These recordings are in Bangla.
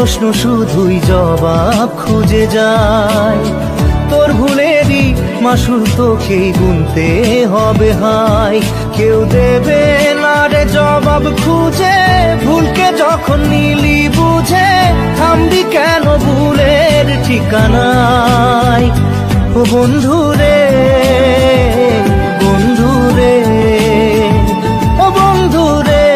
প্রশ্ন শুধুই জবাব খুঁজে যায়। তোর ভুলেরই মাসুল তোকেই গুনতে হবে হাই। কেউ দেবে না রে জবাব খুঁজে, ভুলকে যখন নিলি বুঝে থামবি কেন ভুলের ঠিকানায়। ও বন্ধু রে, বন্ধু রে, ও বন্ধু রে।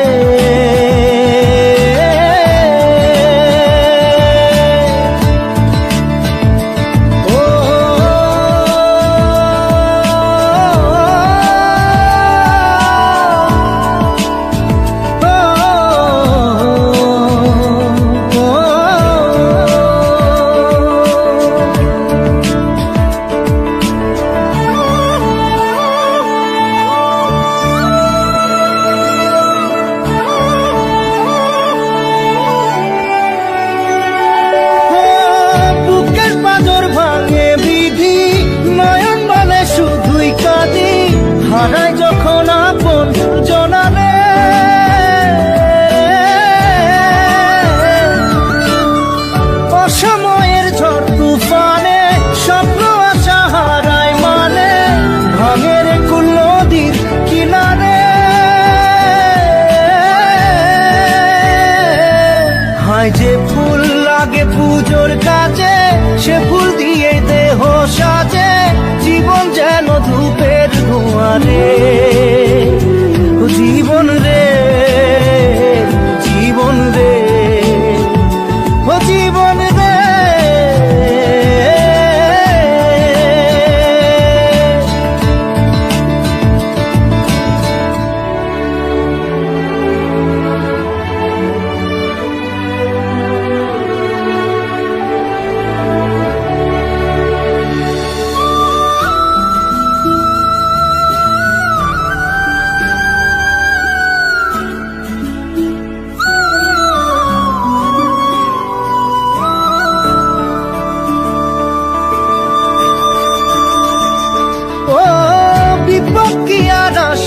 হারাই যখন আপন জনারে, অসময়ের ঝড় তুফানে স্বপ্ন আশা হারায় মানে, ভাঙের কুল নদীর কিনারে। হায় যে ফুল লাগে পুজোর কাজে, সে ফুল দিয়ে দেহ সাজে, জীবন যেন ধূপের ধোঁয়ারে। ও জীবন রে, জীবন রে, ও জীবন রে।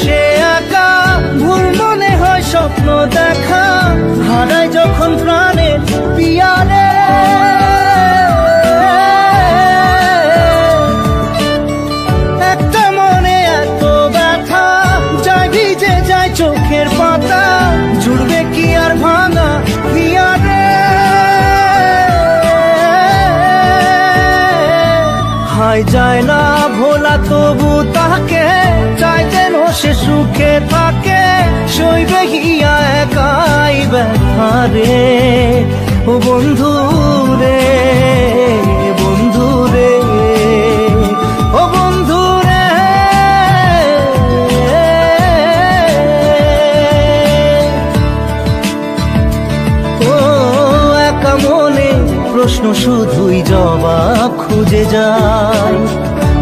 সে একা ভুল মনে হয় স্বপ্ন দেখা, হারাই যখন প্রাণের পিয়ারে। একটা মনে এত ব্যথা যায় ভিজে যায় চোখের পাতা, জুড়বে কি আর ভাঙা পিয়ারে। হায় যায় না ভোলা তবু তাকে চাই যেন সে সুখে থাকে, সইবে হিয়া একাই ব্যথা রে। ও বন্ধু রে, বন্ধু রে, ও বন্ধু রে। ও একা মনে প্রশ্ন শুধুই জবাব খুঁজে যায়।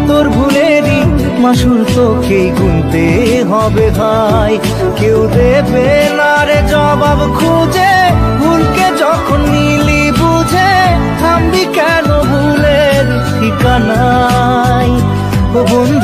তোর ভুলেরই মাসুল তোকেই গুনতে হবে ভাই। কেউ দেবে না রে জবাব খুঁজে, ভুলকে যখন নিলি বুঝে থামবি কেন ভুলের ঠিকানায়। ও বন্ধু